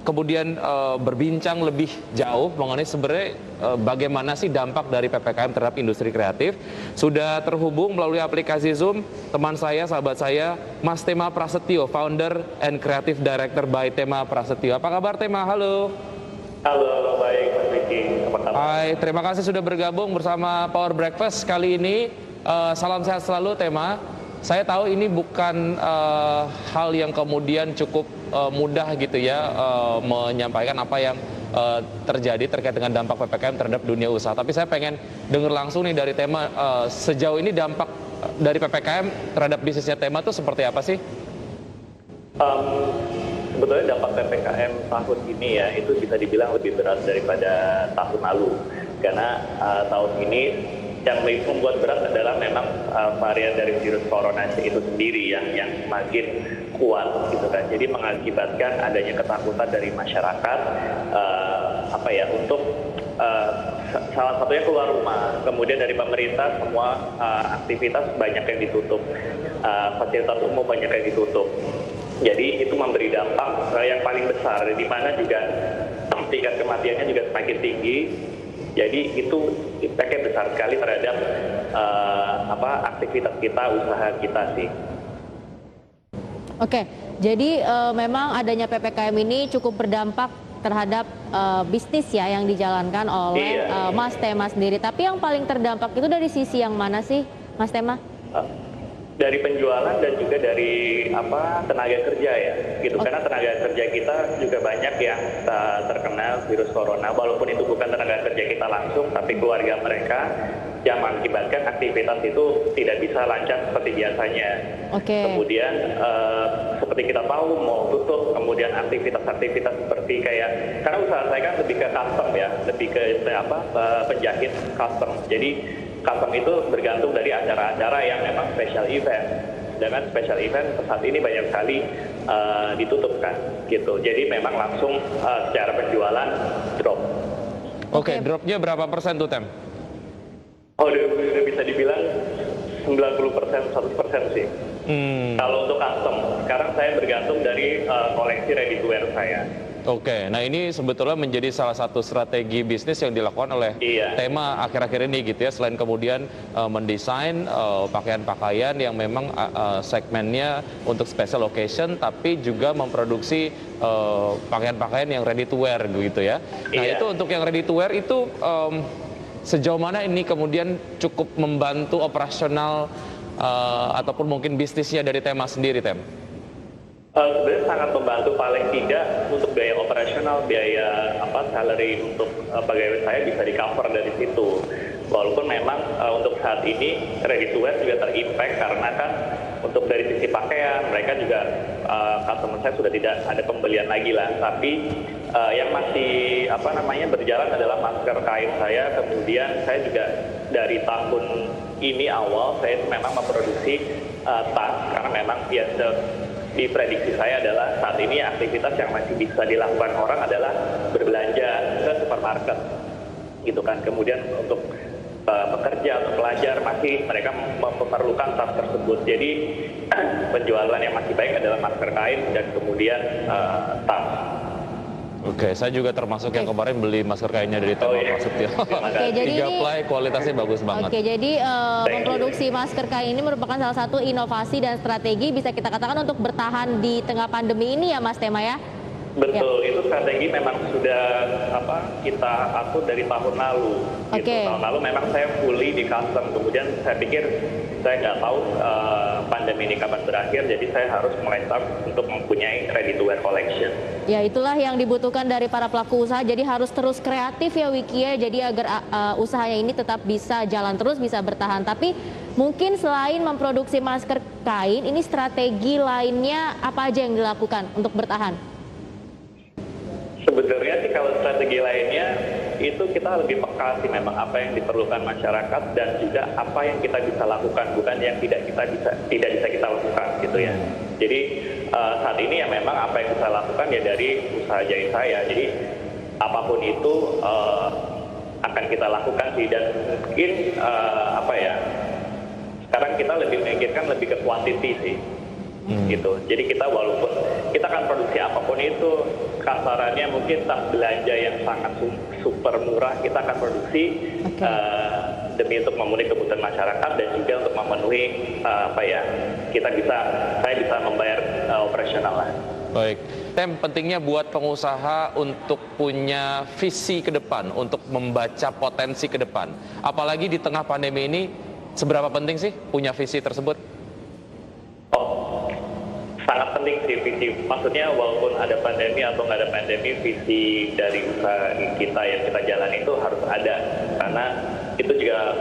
kemudian berbincang lebih jauh mengenai sebenarnya bagaimana sih dampak dari PPKM terhadap industri kreatif. Sudah terhubung melalui aplikasi Zoom teman saya, sahabat saya, Mas Tema Prasetyo, Founder and Creative Director by Tema Prasetyo. Apa kabar Tema? Halo. Halo, baik Mas Vicky. Apa kabar? Hai, terima kasih sudah bergabung bersama Power Breakfast kali ini. Salam sehat selalu Tema. Saya tahu ini bukan hal yang kemudian cukup mudah gitu ya menyampaikan apa yang terjadi terkait dengan dampak PPKM terhadap dunia usaha. Tapi saya pengen dengar langsung nih dari Tema, sejauh ini dampak dari PPKM terhadap bisnisnya Tema itu seperti apa sih? Sebetulnya dampak PPKM tahun ini ya itu bisa dibilang lebih berat daripada tahun lalu, karena tahun ini yang membuat berat adalah memang varian dari virus corona itu sendiri yang semakin kuat gitu kan. Jadi mengakibatkan adanya ketakutan dari masyarakat untuk salah satunya keluar rumah. Kemudian dari pemerintah semua aktivitas banyak yang ditutup, fasilitas umum banyak yang ditutup. Jadi itu memberi dampak yang paling besar, di mana juga tingkat kematiannya juga semakin tinggi. Jadi itu impactnya besar sekali terhadap aktivitas kita, usaha kita sih. Oke, jadi memang adanya PPKM ini cukup berdampak terhadap bisnis ya yang dijalankan oleh Mas Tema sendiri. Tapi yang paling terdampak itu dari sisi yang mana sih, Mas Tema? Dari penjualan dan juga dari tenaga kerja ya gitu. Karena tenaga kerja kita juga banyak yang terkena virus corona, walaupun itu bukan tenaga kerja kita langsung, tapi keluarga mereka, yang mengakibatkan aktivitas itu tidak bisa lancar seperti biasanya. Kemudian seperti kita tahu mau tutup, kemudian aktivitas-aktivitas seperti kayak, karena usaha saya kan lebih ke custom ya, lebih ke penjahit custom. Jadi custom itu bergantung dari acara-acara yang memang special event. Dengan special event saat ini banyak sekali ditutup kan, gitu. Jadi memang langsung secara penjualan drop. Oke, dropnya berapa persen tuh Tem? Oh, udah bisa dibilang 90%, 100% sih. Kalau untuk custom, sekarang saya bergantung dari koleksi ready to wear saya. Oke, nah ini sebetulnya menjadi salah satu strategi bisnis yang dilakukan oleh Tema akhir-akhir ini gitu ya. Selain kemudian mendesain pakaian-pakaian yang memang segmennya untuk special occasion, tapi juga memproduksi pakaian-pakaian yang ready to wear gitu ya. Nah itu untuk yang ready to wear itu sejauh mana ini kemudian cukup membantu operasional ataupun mungkin bisnisnya dari Tema sendiri, Tem? Sebenarnya sangat membantu, paling tidak untuk biaya operasional, biaya salary untuk pegawai saya bisa di cover dari situ. Walaupun memang untuk saat ini ready to wear juga terimpact karena kan untuk dari sisi pakaian mereka juga customer saya sudah tidak ada pembelian lagi lah. Tapi yang masih berjalan adalah masker kain saya. Kemudian saya juga dari tahun ini awal saya itu memang memproduksi tas, karena memang di prediksi saya adalah saat ini aktivitas yang masih bisa dilakukan orang adalah berbelanja ke supermarket gitu kan. Kemudian untuk pekerja atau pelajar masih mereka memerlukan tas tersebut. Jadi penjualan yang masih baik adalah masker kain dan kemudian tas. Oke, saya juga termasuk yang kemarin beli masker kainnya dari Tema Prasetyo. Jadi 3 ply kualitasnya bagus banget. Oke, jadi memproduksi masker kain ini merupakan salah satu inovasi dan strategi bisa kita katakan untuk bertahan di tengah pandemi ini ya Mas Tema ya? Betul, itu strategi memang sudah kita atur dari tahun lalu. Gitu. Tahun lalu memang saya fully di custom, kemudian saya pikir saya nggak tahu pandemi ini kapan berakhir, jadi saya harus mulai start untuk mempunyai ready to wear collection. Ya itulah yang dibutuhkan dari para pelaku usaha, jadi harus terus kreatif ya Wiki ya, jadi agar usahanya ini tetap bisa jalan terus, bisa bertahan. Tapi mungkin selain memproduksi masker kain, ini strategi lainnya apa aja yang dilakukan untuk bertahan? Sebenarnya sih kalau strategi lainnya itu kita lebih peka sih memang apa yang diperlukan masyarakat dan juga apa yang kita bisa lakukan, bukan yang tidak bisa kita lakukan gitu ya. Jadi saat ini ya memang apa yang bisa lakukan ya dari usaha jahit saya. Jadi apapun itu akan kita lakukan sih, dan mungkin sekarang kita lebih memikirkan lebih ke quantity sih. gitu. Jadi kita walaupun kita akan produksi apapun itu, kasarannya mungkin tas belanja yang sangat super murah kita akan produksi demi untuk memenuhi kebutuhan masyarakat dan juga untuk memenuhi saya bisa membayar operasional lah. Baik, Tem, pentingnya buat pengusaha untuk punya visi ke depan, untuk membaca potensi ke depan. Apalagi di tengah pandemi ini, seberapa penting sih punya visi tersebut? Oh, sangat penting sih visi. Maksudnya walaupun ada pandemi atau nggak ada pandemi, visi dari usaha kita yang kita jalani itu harus ada. Karena itu juga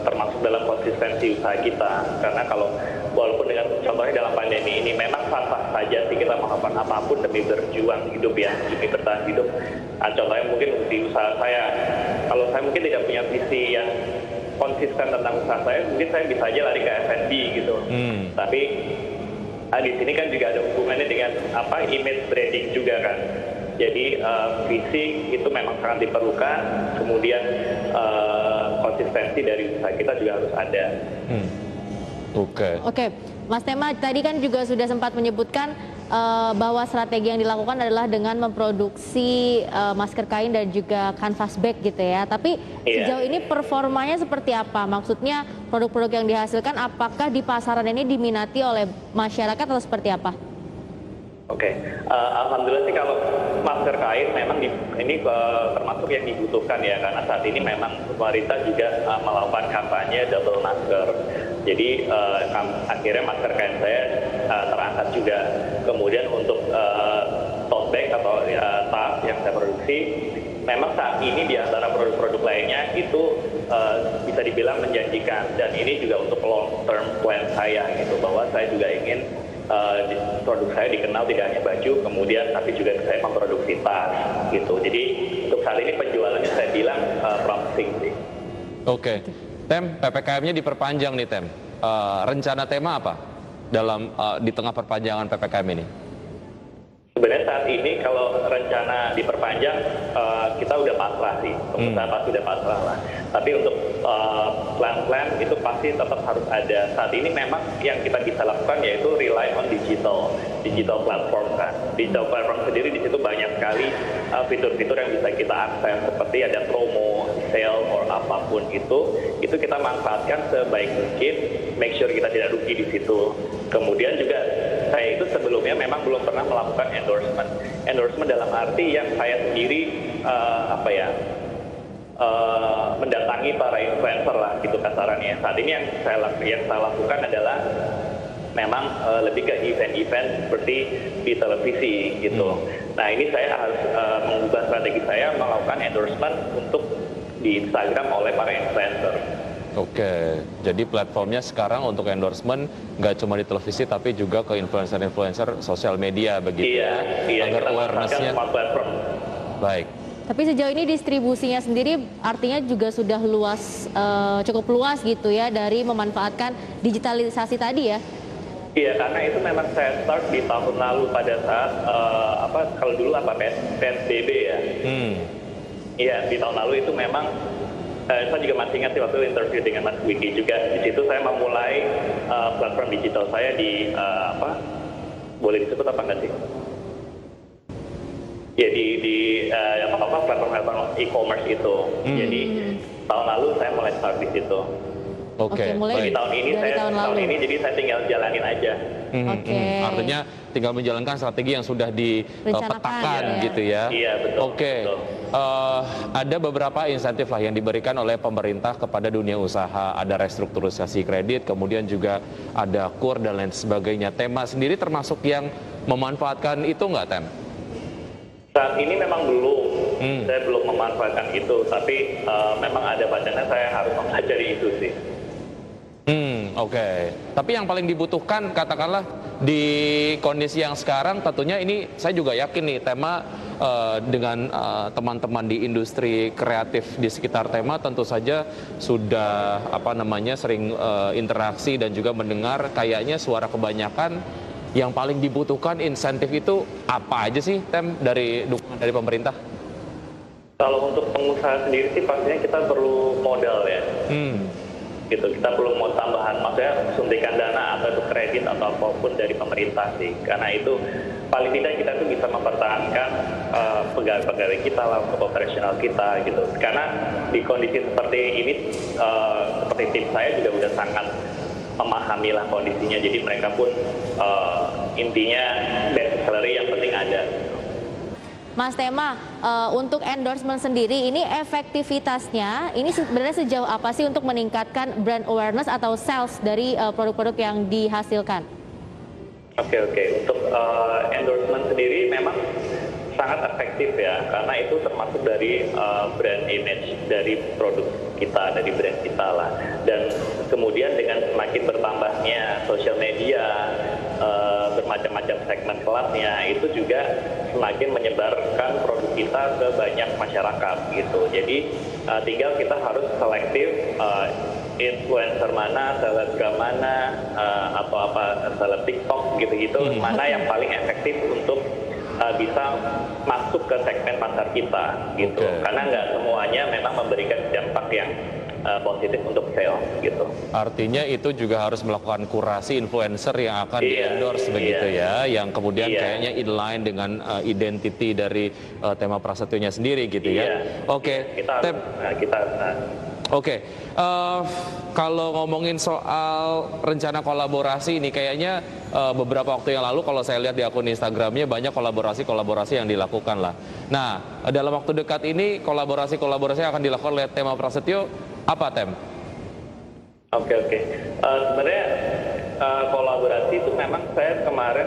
termasuk dalam konsistensi usaha kita. Karena kalau walaupun dengan contohnya dalam pandemi ini memang sah-sah saja sih kita melakukan apapun demi berjuang hidup ya, demi bertahan hidup. Nah, contohnya mungkin di usaha saya, kalau saya mungkin tidak punya visi yang konsisten tentang usaha saya, mungkin saya bisa aja lari ke F&B gitu. Tapi di sini kan juga ada hubungannya dengan image branding juga kan. Jadi visi itu memang sangat diperlukan, kemudian konsistensi dari usaha kita juga harus ada. Oke, Mas Tema tadi kan juga sudah sempat menyebutkan bahwa strategi yang dilakukan adalah dengan memproduksi masker kain dan juga canvas bag gitu ya. Tapi sejauh ini performanya seperti apa? Maksudnya produk-produk yang dihasilkan apakah di pasaran ini diminati oleh masyarakat atau seperti apa? Alhamdulillah sih kalau masker kain memang ini termasuk yang dibutuhkan ya, karena saat ini memang pemerintah juga melakukan kampanye double masker. Jadi akhirnya masker kain saya terangkat juga. Kemudian untuk tote bag atau tas yang saya produksi, memang saat ini di antara produk-produk lainnya itu bisa dibilang menjanjikan, dan ini juga untuk long term plan saya gitu, bahwa saya juga ingin produk saya dikenal tidak hanya baju, kemudian tapi juga saya memproduksi tas gitu. Jadi untuk saat ini penjualannya saya bilang promising sih. Oke. Tem, PPKM-nya diperpanjang nih Tem. Rencana Tema apa dalam di tengah perpanjangan PPKM ini? Sebenarnya saat ini kalau rencana diperpanjang kita udah pasrah sih, pengusaha pasti udah pasrah lah. Tapi untuk plan-plan itu pasti tetap harus ada. Saat ini memang yang kita bisa lakukan yaitu rely on digital platform kan. Digital platform sendiri di situ banyak sekali fitur-fitur yang bisa kita akses, seperti ada promo, sale, or apapun itu kita manfaatkan sebaik mungkin, make sure kita tidak rugi di situ. Kemudian juga saya itu sebelumnya memang belum pernah melakukan endorsement dalam arti yang saya sendiri mendatangi para influencer lah gitu kasarannya. Saat ini yang saya lakukan adalah memang lebih ke event-event seperti di televisi gitu. Nah ini saya harus mengubah strategi saya melakukan endorsement untuk di Instagram oleh para influencer. Oke, jadi platformnya sekarang untuk endorsement nggak cuma di televisi tapi juga ke influencer-influencer sosial media begitu agar awareness-nya. Baik. Tapi sejauh ini distribusinya sendiri artinya juga sudah cukup luas gitu ya dari memanfaatkan digitalisasi tadi ya? Iya, karena itu memang saya start di tahun lalu pada saat kalau dulu PSBB ya. Iya, di tahun lalu itu memang saya juga masih ingat sih waktu interview dengan Mas Wiki juga. Di situ saya memulai platform digital saya di boleh disebut apa enggak sih? Ya di platform e-commerce itu. Jadi tahun lalu saya mulai start di situ. Mulai di tahun ini jadi saya tinggal jalanin aja. Artinya tinggal menjalankan strategi yang sudah dipetakan gitu ya. Iya betul. Betul. Ada beberapa insentif lah yang diberikan oleh pemerintah kepada dunia usaha. Ada restrukturisasi kredit, kemudian juga ada KUR dan lain sebagainya. Tema sendiri termasuk yang memanfaatkan itu nggak, Tem? Saat ini memang belum, saya belum memanfaatkan itu, tapi memang ada badannya saya harus mempelajari itu sih. Oke. Tapi yang paling dibutuhkan katakanlah di kondisi yang sekarang tentunya ini saya juga yakin nih Tema dengan teman-teman di industri kreatif di sekitar Tema tentu saja sudah sering interaksi dan juga mendengar kayaknya suara kebanyakan yang paling dibutuhkan insentif itu apa aja sih Tem dari dukungan dari pemerintah? Kalau untuk pengusaha sendiri sih pastinya kita perlu modal ya. gitu. Kita belum mau tambahan, maksudnya suntikan dana atau itu kredit atau apapun dari pemerintah sih. Karena itu paling tidak kita tuh bisa mempertahankan pegawai-pegawai kita lah, untuk operasional kita gitu. Karena di kondisi seperti ini, seperti tim saya juga udah sangat memahami lah kondisinya. Jadi mereka pun intinya basic salary yang penting ada. Mas Tema, untuk endorsement sendiri ini efektivitasnya ini sebenarnya sejauh apa sih untuk meningkatkan brand awareness atau sales dari produk-produk yang dihasilkan? Oke. Untuk endorsement sendiri memang sangat efektif ya, karena itu termasuk dari brand image dari produk kita, dari brand kita lah. Dan kemudian dengan semakin bertambahnya sosial media, bermacam-macam segmen kelasnya, itu juga semakin menyebarkan produk kita ke banyak masyarakat gitu. Jadi tinggal kita harus selektif influencer mana, selebgram mana, atau seleb TikTok gitu-gitu, mana yang paling efektif untuk bisa masuk ke segmen pasar kita gitu. Karena nggak semuanya memang memberikan dampak yang positif untuk sales gitu. Artinya itu juga harus melakukan kurasi influencer yang akan di-endorse begitu ya, yang kemudian kayaknya inline dengan identity dari Tema Prasetyonya sendiri gitu ya. Kalau ngomongin soal rencana kolaborasi ini, kayaknya beberapa waktu yang lalu kalau saya lihat di akun Instagramnya banyak kolaborasi yang dilakukan lah. Nah, dalam waktu dekat ini kolaborasi yang akan dilakukan oleh Tema Prasetyo apa, Tem? Oke. Sebenarnya kolaborasi itu memang saya kemarin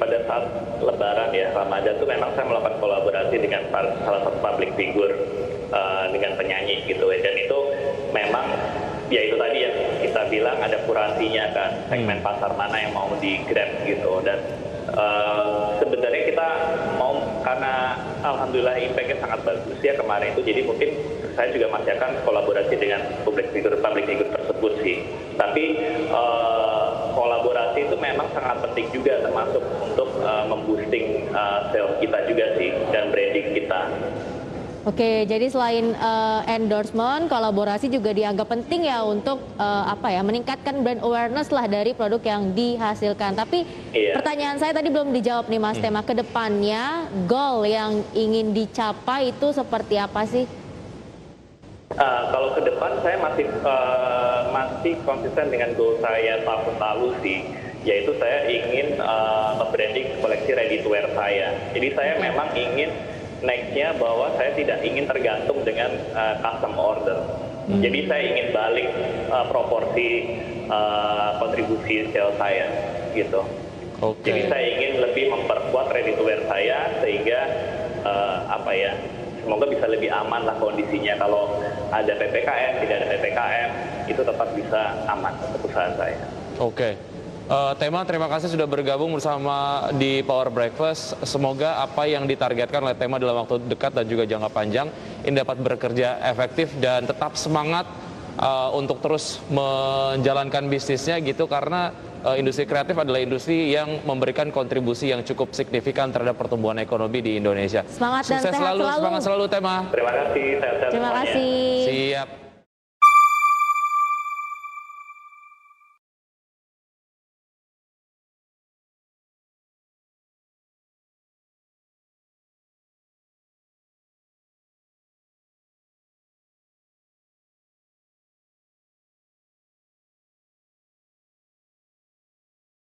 pada saat Lebaran ya, Ramadan itu memang saya melakukan kolaborasi dengan salah satu public figure, dengan penyanyi gitu ya. Dan itu memang ya itu tadi yang kita bilang ada kurasinya kan, segmen pasar mana yang mau di-grab gitu. Dan sebenarnya kita mau, karena alhamdulillah impact-nya sangat bagus ya kemarin itu, jadi mungkin saya juga masih akan kolaborasi dengan public figure tersebut sih. Tapi kolaborasi itu memang sangat penting juga, termasuk untuk memboosting sales kita juga sih, dan branding kita. Oke, jadi selain endorsement, kolaborasi juga dianggap penting ya untuk meningkatkan brand awareness lah dari produk yang dihasilkan. Tapi pertanyaan saya tadi belum dijawab nih Mas Tema, ke depannya goal yang ingin dicapai itu seperti apa sih? Kalau ke depan saya masih konsisten dengan goal saya tahun lalu sih, yaitu saya ingin branding koleksi ready to wear saya. Jadi saya memang ingin next-nya bahwa saya tidak ingin tergantung dengan custom order. Jadi saya ingin balik proporsi kontribusi sales saya gitu. Jadi saya ingin lebih memperkuat ready to wear saya sehingga semoga bisa lebih aman lah kondisinya. Kalau ada PPKM, tidak ada PPKM, itu tetap bisa aman untuk usaha saya. Tema, terima kasih sudah bergabung bersama di Power Breakfast. Semoga apa yang ditargetkan oleh Tema dalam waktu dekat dan juga jangka panjang ini dapat bekerja efektif dan tetap semangat untuk terus menjalankan bisnisnya gitu, karena industri kreatif adalah industri yang memberikan kontribusi yang cukup signifikan terhadap pertumbuhan ekonomi di Indonesia. Semangat dan sehat selalu. Semangat selalu Tema. Terima kasih, sehat-sehat semuanya. Terima kasih. Siap.